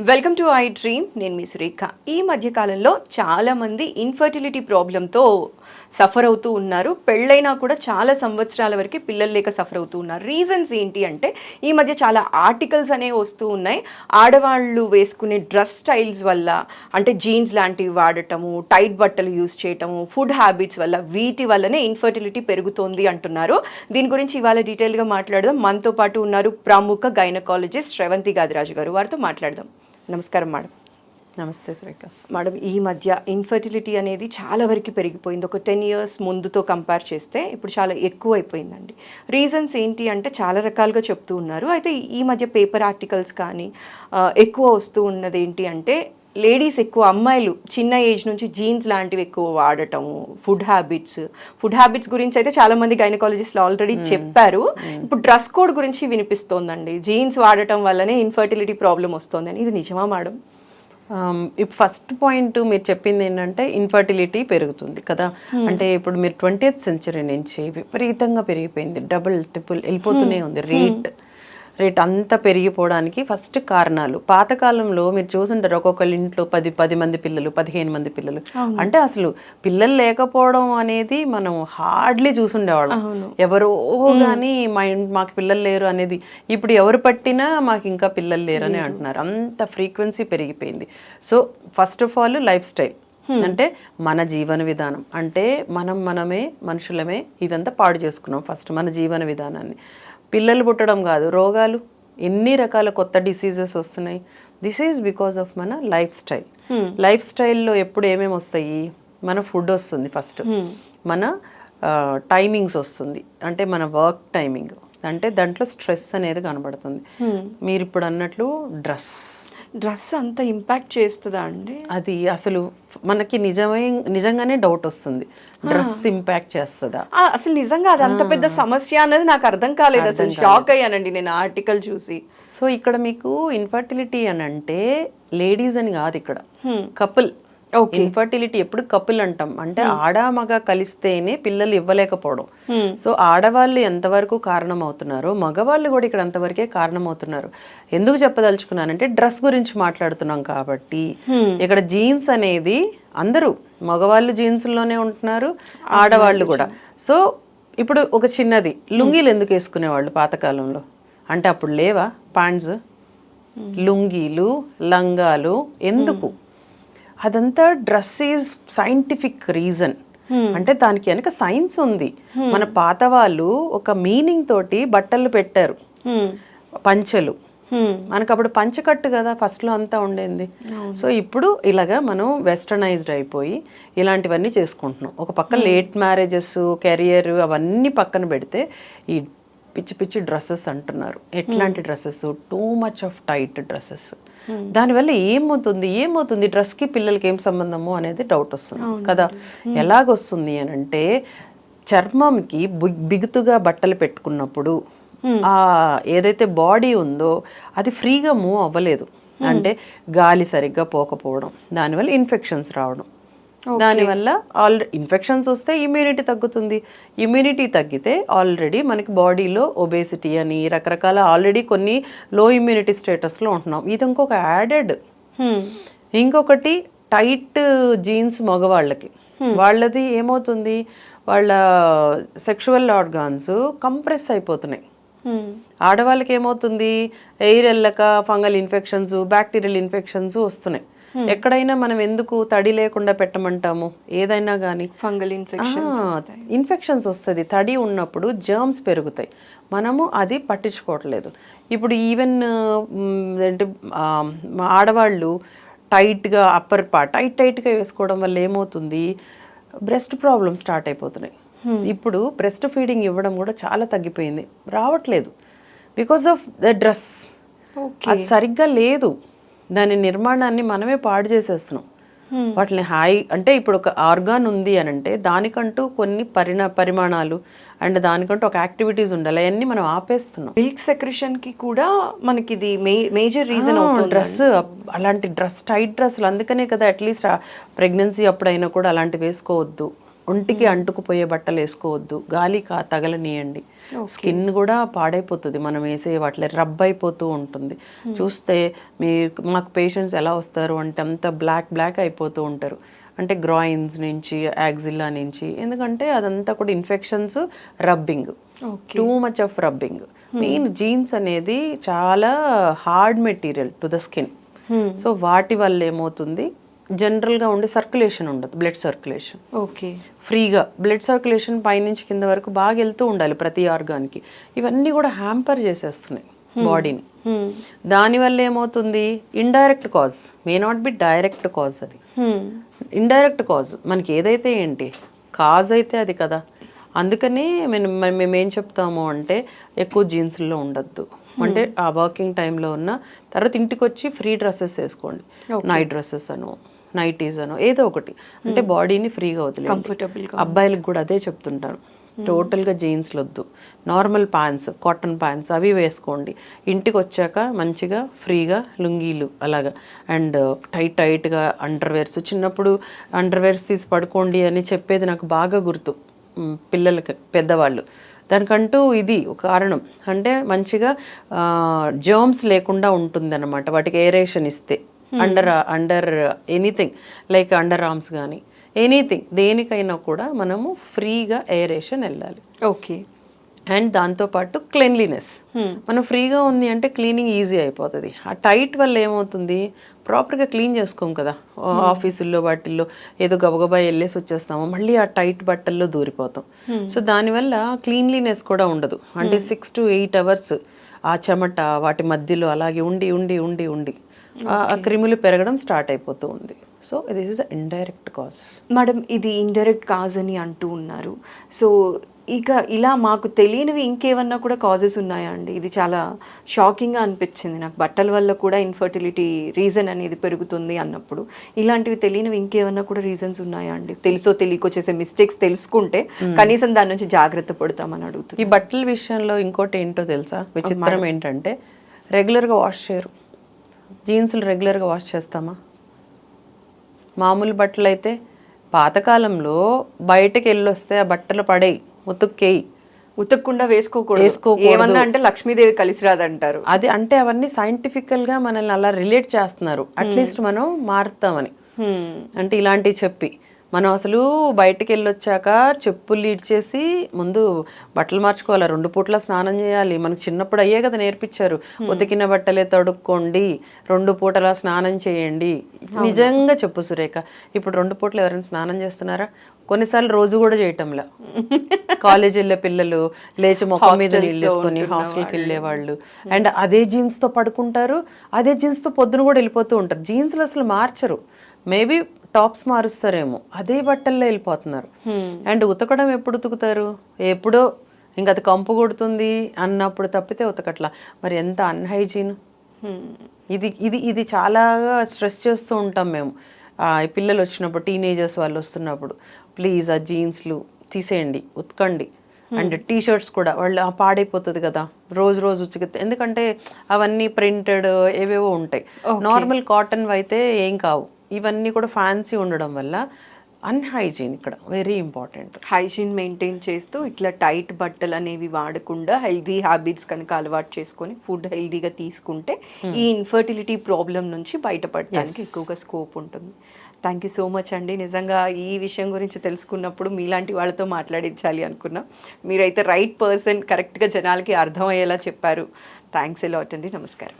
Welcome to I dream. నేను మీ సురేఖ. ఈ మధ్యకాలంలో చాలామంది ఇన్ఫర్టిలిటీ ప్రాబ్లంతో సఫర్ అవుతూ ఉన్నారు. పెళ్ళైనా కూడా చాలా సంవత్సరాల వరకు పిల్లలు లేక సఫర్ అవుతూ ఉన్నారు. రీజన్స్ ఏంటి అంటే ఈ మధ్య చాలా ఆర్టికల్స్ అనేవి వస్తూ ఉన్నాయి. ఆడవాళ్ళు వేసుకునే డ్రెస్ స్టైల్స్ వల్ల, అంటే జీన్స్ లాంటివి వాడటము, టైట్ బట్టలు యూజ్ చేయటము, ఫుడ్ హ్యాబిట్స్ వల్ల, వీటి వల్లనే ఇన్ఫర్టిలిటీ పెరుగుతోంది అంటున్నారు. దీని గురించి ఇవాళ డీటెయిల్గా మాట్లాడదాం. మనతో పాటు ఉన్నారు ప్రముఖ గైనకాలజిస్ట్ శ్రవంతి గాదిరాజు గారు. వారితో మాట్లాడదాం. నమస్కారం మేడం. నమస్తే సురేఖ. మేడం, ఈ మధ్య ఇన్ఫర్టిలిటీ అనేది చాలా వరకు పెరిగిపోయింది. ఒక 10 years ముందుతో కంపేర్ చేస్తే ఇప్పుడు చాలా ఎక్కువ అయిపోయిందండి. రీజన్స్ ఏంటి అంటే చాలా రకాలుగా చెప్తూ ఉన్నారు. అయితే ఈ మధ్య పేపర్ ఆర్టికల్స్ కానీ ఎక్కువ వస్తూ ఉన్నది ఏంటి అంటే లేడీస్ ఎక్కువ, అమ్మాయిలు చిన్న ఏజ్ నుంచి జీన్స్ లాంటివి ఎక్కువ వాడటము, ఫుడ్ హ్యాబిట్స్ గురించి అయితే చాలా మంది గైనకాలజిస్టులు ఆల్రెడీ చెప్పారు. ఇప్పుడు డ్రెస్ కోడ్ గురించి వినిపిస్తోందండి. జీన్స్ వాడటం వల్లనే ఇన్ఫర్టిలిటీ ప్రాబ్లం వస్తుందని. ఇది నిజమా మేడం? ఇప్పుడు ఫస్ట్ పాయింట్ మీరు చెప్పింది ఏంటంటే ఇన్ఫర్టిలిటీ పెరుగుతుంది కదా. అంటే ఇప్పుడు మీరు 20th century నుంచి విపరీతంగా పెరిగిపోయింది, డబుల్ ట్రిపుల్ వెళ్ళిపోతూనే ఉంది రేట్ అంతా పెరిగిపోవడానికి ఫస్ట్ కారణాలు. పాతకాలంలో మీరు చూసుంటారు, ఒక్కొక్కరి ఇంట్లో 10 మంది పిల్లలు, 15 మంది పిల్లలు. అంటే అసలు పిల్లలు లేకపోవడం అనేది మనం హార్డ్లీ చూసుండేవాళ్ళం. ఎవరో కానీ మాకు పిల్లలు లేరు అనేది. ఇప్పుడు ఎవరు పట్టినా మాకు ఇంకా పిల్లలు లేరు అని అంటున్నారు. అంత ఫ్రీక్వెన్సీ పెరిగిపోయింది. So first of all life style అంటే మన జీవన విధానం. అంటే మనమే మనుషులమే ఇదంతా పాడు చేసుకున్నాం ఫస్ట్ మన జీవన విధానాన్ని. పిల్లలు పుట్టడం కాదు, రోగాలు, ఎన్ని రకాల కొత్త డిసీజెస్ వస్తున్నాయి. దిస్ ఈజ్ బికాస్ ఆఫ్ మన లైఫ్ స్టైల్లో ఎప్పుడు ఏమేమి వస్తాయి? మన ఫుడ్ వస్తుంది ఫస్ట్, మన టైమింగ్స్ వస్తుంది, అంటే మన వర్క్ టైమింగ్, అంటే దాంట్లో స్ట్రెస్ అనేది కనబడుతుంది. మీరు ఇప్పుడు అన్నట్లు డ్రెస్ అంత ఇంపాక్ట్ చేస్తుందా అండి? అది అసలు మనకి నిజంగానే డౌట్ వస్తుంది, డ్రెస్ ఇంపాక్ట్ చేస్తుందా అసలు నిజంగా? అది అంత పెద్ద సమస్య అన్నది నాకు అర్థం కాలేదు. అసలు షాక్ అయ్యానండి నేను ఆర్టికల్ చూసి. సో ఇక్కడ మీకు ఇన్ఫర్టిలిటీ అని అంటే లేడీస్ అని కాదు, ఇక్కడ కపుల్. ఇన్ఫర్టిలిటీ ఎప్పుడు కపుల్ అంటాం, అంటే ఆడ మగ కలిస్తేనే పిల్లలు ఇవ్వలేకపోవడం. సో ఆడవాళ్ళు ఎంతవరకు కారణం అవుతున్నారు, మగవాళ్ళు కూడా ఇక్కడ అంతవరకే కారణం అవుతున్నారు. ఎందుకు చెప్పదలుచుకున్నానంటే డ్రెస్ గురించి మాట్లాడుతున్నాం కాబట్టి. ఇక్కడ జీన్స్ అనేది అందరూ మగవాళ్ళు జీన్స్లోనే ఉంటున్నారు, ఆడవాళ్ళు కూడా. సో ఇప్పుడు ఒక చిన్నది, లుంగీలు ఎందుకు వేసుకునేవాళ్ళు పాతకాలంలో? అంటే అప్పుడు లేవా ప్యాంట్స్? లుంగీలు, లంగాలు ఎందుకు? అదంతా డ్రెస్ ఈజ్ సైంటిఫిక్ రీజన్. అంటే దానికి వెనక సైన్స్ ఉంది. మన పాత వాళ్ళు ఒక మీనింగ్ తోటి బట్టలు పెట్టారు, పంచెలు. మనకు అప్పుడు పంచకట్టు కదా ఫస్ట్లో అంతా ఉండేది. సో ఇప్పుడు ఇలాగా మనం వెస్టర్నైజ్డ్ అయిపోయి ఇలాంటివన్నీ చేసుకుంటున్నాం. ఒక పక్క లేట్ మ్యారేజెస్, కెరియర్ అవన్నీ పక్కన పెడితే ఈ పిచ్చి డ్రెస్సెస్ అంటున్నారు. ఎట్లాంటి dresses? Too much of tight dresses. దానివల్ల ఏమవుతుంది డ్రెస్కి పిల్లలకి ఏం సంబంధము అనేది డౌట్ వస్తుంది కదా. ఎలాగొస్తుంది అని అంటే చర్మంకి బిగుతుగా బట్టలు పెట్టుకున్నప్పుడు ఆ ఏదైతే బాడీ ఉందో అది ఫ్రీగా మూవ్ అవ్వలేదు, అంటే గాలి సరిగ్గా పోకపోవడం, దానివల్ల ఇన్ఫెక్షన్స్ రావడం. దానివల్ల ఇన్ఫెక్షన్స్ వస్తే ఇమ్యూనిటీ తగ్గుతుంది. ఇమ్యూనిటీ తగ్గితే ఆల్రెడీ మనకి బాడీలో ఒబేసిటీ అని రకరకాల ఆల్రెడీ కొన్ని లో ఇమ్యూనిటీ స్టేటస్లో ఉంటున్నాం. ఇది ఇంకొక యాడెడ్. ఇంకొకటి టైట్ జీన్స్ మగవాళ్ళకి, వాళ్ళది ఏమవుతుంది, వాళ్ళ సెక్షువల్ ఆర్గాన్స్ కంప్రెస్ అయిపోతున్నాయి. ఆడవాళ్ళకి ఏమవుతుంది, ఎయిర్ వెళ్ళక ఫంగల్ ఇన్ఫెక్షన్స్, బ్యాక్టీరియల్ ఇన్ఫెక్షన్స్ వస్తున్నాయి. ఎక్కడైనా మనం ఎందుకు తడి లేకుండా పెట్టమంటాము? ఏదైనా కానీ ఫంగల్ ఇన్ఫెక్షన్స్ వస్తుంది. తడి ఉన్నప్పుడు జర్మ్స్ పెరుగుతాయి, మనము అది పట్టించుకోవట్లేదు. ఇప్పుడు ఈవెన్ అంటే ఆడవాళ్ళు టైట్గా అప్పర్ పార్ట్ టైట్గా వేసుకోవడం వల్ల ఏమవుతుంది, బ్రెస్ట్ ప్రాబ్లమ్ స్టార్ట్ అయిపోతున్నాయి. ఇప్పుడు బ్రెస్ట్ ఫీడింగ్ ఇవ్వడం కూడా చాలా తగ్గిపోయింది, రావట్లేదు. Because of the dress. అది సరిగ్గా లేదు, దాని నిర్మాణాన్ని మనమే పాడు చేసేస్తున్నాం. వాటిని అంటే ఇప్పుడు ఒక ఆర్గాన్ ఉంది అని అంటే దానికంటూ కొన్ని పరిమాణాలు అండ్ దానికంటూ ఒక యాక్టివిటీస్ ఉండాలి, అవన్నీ మనం ఆపేస్తున్నాం. మిల్క్ సెక్రెషన్కి కూడా మనకి ఇది మేజర్ రీజన్ అవుతుంది. డ్రెస్, అలాంటి టైట్ డ్రెస్సులు. అందుకనే కదా అట్లీస్ట్ ప్రెగ్నెన్సీ అప్పుడైనా కూడా అలాంటివి వేసుకోవద్దు. ఒంటికి అంటుకుపోయే బట్టలు వేసుకోవద్దు, గాలి తగలనీయండి. స్కిన్ కూడా పాడైపోతుంది మనం వేసే వాటిలో, రబ్ అయిపోతూ ఉంటుంది. చూస్తే మాకు పేషెంట్స్ ఎలా వస్తారు అంటే అంత బ్లాక్ అయిపోతూ ఉంటారు. అంటే గ్రాయిన్స్ నుంచి, యాక్సిల్లా నుంచి, ఎందుకంటే అదంతా కూడా infections, rubbing, too much of rubbing. Main jeans అనేది చాలా hard material to the skin. So వాటి వల్ల ఏమవుతుంది, జనరల్గా ఉండే సర్క్యులేషన్ ఉండదు, బ్లడ్ సర్క్యులేషన్. ఓకే, ఫ్రీగా బ్లడ్ సర్క్యులేషన్ పైనుంచి కింద వరకు బాగా వెళ్తూ ఉండాలి ప్రతి ఆర్గాన్కి. ఇవన్నీ కూడా హ్యాంపర్ చేసేస్తున్నాయి బాడీని. దానివల్ల ఏమవుతుంది, indirect cause, may not be direct cause. అది ఇండైరెక్ట్ కాజ్. మనకి ఏదైతే ఏంటి కాజ్ అయితే అది కదా. అందుకని మేమేం చెప్తాము అంటే ఎక్కువ జీన్స్లో ఉండొద్దు. అంటే ఆ వర్కింగ్ టైంలో ఉన్న తర్వాత ఇంటికి వచ్చి ఫ్రీ డ్రెస్సెస్ వేసుకోండి, నైట్ డ్రెస్సెస్ అనో నైటీస్ అనో ఏదో ఒకటి, అంటే బాడీని ఫ్రీగా వదిలేదు. కంఫర్టబుల్గా. అబ్బాయిలకు కూడా అదే చెప్తుంటాను, టోటల్గా జీన్స్లు వద్దు, నార్మల్ ప్యాంట్స్, కాటన్ ప్యాంట్స్ అవి వేసుకోండి. ఇంటికి వచ్చాక మంచిగా ఫ్రీగా లుంగీలు అలాగా, అండ్ టైట్గా అండర్వేర్స్. చిన్నప్పుడు అండర్వేర్స్ తీసి పడుకోండి అని చెప్పేది నాకు బాగా గుర్తు, పిల్లలకి, పెద్దవాళ్ళు. దానికంటూ ఇది ఒక కారణం, అంటే మంచిగా జర్మ్స్ లేకుండా ఉంటుంది అనమాట వాటికి ఏరేషన్ ఇస్తే. Under anything like under arms కానీ ఎనీథింగ్, దేనికైనా కూడా మనము ఫ్రీగా ఏరేషన్ వెళ్ళాలి. ఓకే. అండ్ దాంతోపాటు క్లీన్లీనెస్. మనం ఫ్రీగా ఉంది అంటే క్లీనింగ్ ఈజీ అయిపోతుంది. ఆ టైట్ వల్ల ఏమవుతుంది, ప్రాపర్గా క్లీన్ చేసుకోం కదా, ఆఫీసుల్లో వాటిల్లో ఏదో గబగబా వెళ్ళేసి వచ్చేస్తాము, మళ్ళీ ఆ టైట్ బట్టల్లో దూరిపోతాం. సో దానివల్ల క్లీన్లీనెస్ కూడా ఉండదు. అంటే 6 to 8 hours ఆ చెమట వాటి మధ్యలో అలాగే ఉండి ఉండి ఉండి ఉండి ఆ క్రిములు పెరగడం స్టార్ట్ అయిపోతూ ఉంది. So this is the indirect cause. Madam, ఇది ఇండైరెక్ట్ కాజ్ అని అంటూ ఉన్నారు. సో ఇక ఇలా మాకు తెలియనివి ఇంకేమన్నా కూడా కాజెస్ ఉన్నాయా అండి? ఇది చాలా షాకింగ్గా అనిపించింది నాకు. బట్టల వల్ల కూడా ఇన్ఫర్టిలిటీ రీజన్ అనేది పెరుగుతుంది అన్నప్పుడు ఇలాంటివి తెలియనివి ఇంకేమన్నా కూడా రీజన్స్ ఉన్నాయా అండి? తెలుసో తెలియకో చేసే మిస్టేక్స్ తెలుసుకుంటే కనీసం దాని నుంచి జాగ్రత్త పడతామని అడుగుతుంది. ఈ బట్టల విషయంలో ఇంకోటి ఏంటో తెలుసా, విచిత్రం ఏంటంటే రెగ్యులర్గా వాష్ చేయరు. జీన్స్లు రెగ్యులర్గా వాష్ చేస్తామా? మామూలు బట్టలు అయితే పాతకాలంలో బయటకు వెళ్ళొస్తే ఆ బట్టలు పడేయి, ఉతుక్కేయి, ఉతకకుండా వేసుకోకూడదు. ఏమన్నా అంటే లక్ష్మీదేవి కలిసి రాదంటారు. అది అంటే అవన్నీ సైంటిఫికల్గా మనల్ని అలా రిలేట్ చేస్తున్నారు, అట్లీస్ట్ మనం మారుతామని. అంటే ఇలాంటివి చెప్పి మనం అసలు బయటికి వెళ్ళొచ్చాక చెప్పులు ఇడ్చేసి ముందు బట్టలు మార్చుకోవాలి, 2 పూట్ల స్నానం చేయాలి. మనకు చిన్నప్పుడు అయ్యే కదా నేర్పించారు, ఉతికిన బట్టలే తడుక్కోండి, 2 పూటలా స్నానం చేయండి. నిజంగా చెప్పు సురేఖ, ఇప్పుడు 2 పూటలు ఎవరైనా స్నానం చేస్తున్నారా? కొన్నిసార్లు రోజు కూడా చేయటంలా. కాలేజ్ వెళ్ళే పిల్లలు లేచి మొక్క మీద నీళ్ళు వేసుకొని హాస్టల్కి వెళ్ళేవాళ్ళు, అండ్ అదే జీన్స్తో పడుకుంటారు, అదే జీన్స్తో పొద్దున కూడా వెళ్ళిపోతూ ఉంటారు. జీన్స్లు అసలు మార్చరు, మేబీ టాప్స్ మారుస్తారేమో, అదే బట్టల్లో వెళ్ళిపోతున్నారు. అండ్ ఉతకడం ఎప్పుడు ఉతుకుతారు? ఎప్పుడో, ఇంకా అది కంపు కొడుతుంది అన్నప్పుడు తప్పితే ఉతకట్లా. మరి ఎంత అన్హైజీన్. ఇది ఇది ఇది చాలా స్ట్రెస్ చేస్తూ ఉంటాం మేము. పిల్లలు వచ్చినప్పుడు, టీనేజర్స్ వాళ్ళు వస్తున్నప్పుడు, ప్లీజ్ ఆ జీన్స్లు తీసేయండి, ఉతకండి. అండ్ టీషర్ట్స్ కూడా వాళ్ళు పాడైపోతుంది కదా రోజు రోజు ఉతికితే, ఎందుకంటే అవన్నీ ప్రింటెడ్ ఏవేవో ఉంటాయి. నార్మల్ కాటన్ అయితే ఏం కావు, ఇవన్నీ కూడా ఫ్యాన్సీ ఉండడం వల్ల అన్హైజీన్ ఇక్కడ వెరీ ఇంపార్టెంట్. హైజీన్ మెయింటైన్ చేస్తూ ఇట్లా టైట్ బట్టలు అనేవి వాడకుండా హెల్తీ హ్యాబిట్స్ కనుక అలవాటు చేసుకొని ఫుడ్ హెల్తీగా తీసుకుంటే ఈ ఇన్ఫర్టిలిటీ ప్రాబ్లం నుంచి బయటపడడానికి ఎక్కువగా స్కోప్ ఉంటుంది. థ్యాంక్ యూ సో మచ్ అండి. నిజంగా ఈ విషయం గురించి తెలుసుకున్నప్పుడు మీలాంటి వాళ్ళతో మాట్లాడించాలి అనుకున్నాం. మీరైతే రైట్ పర్సన్, కరెక్ట్గా జనాలకి అర్థమయ్యేలా చెప్పారు. థ్యాంక్స్ ఎ లాట్ అండి. నమస్కారం.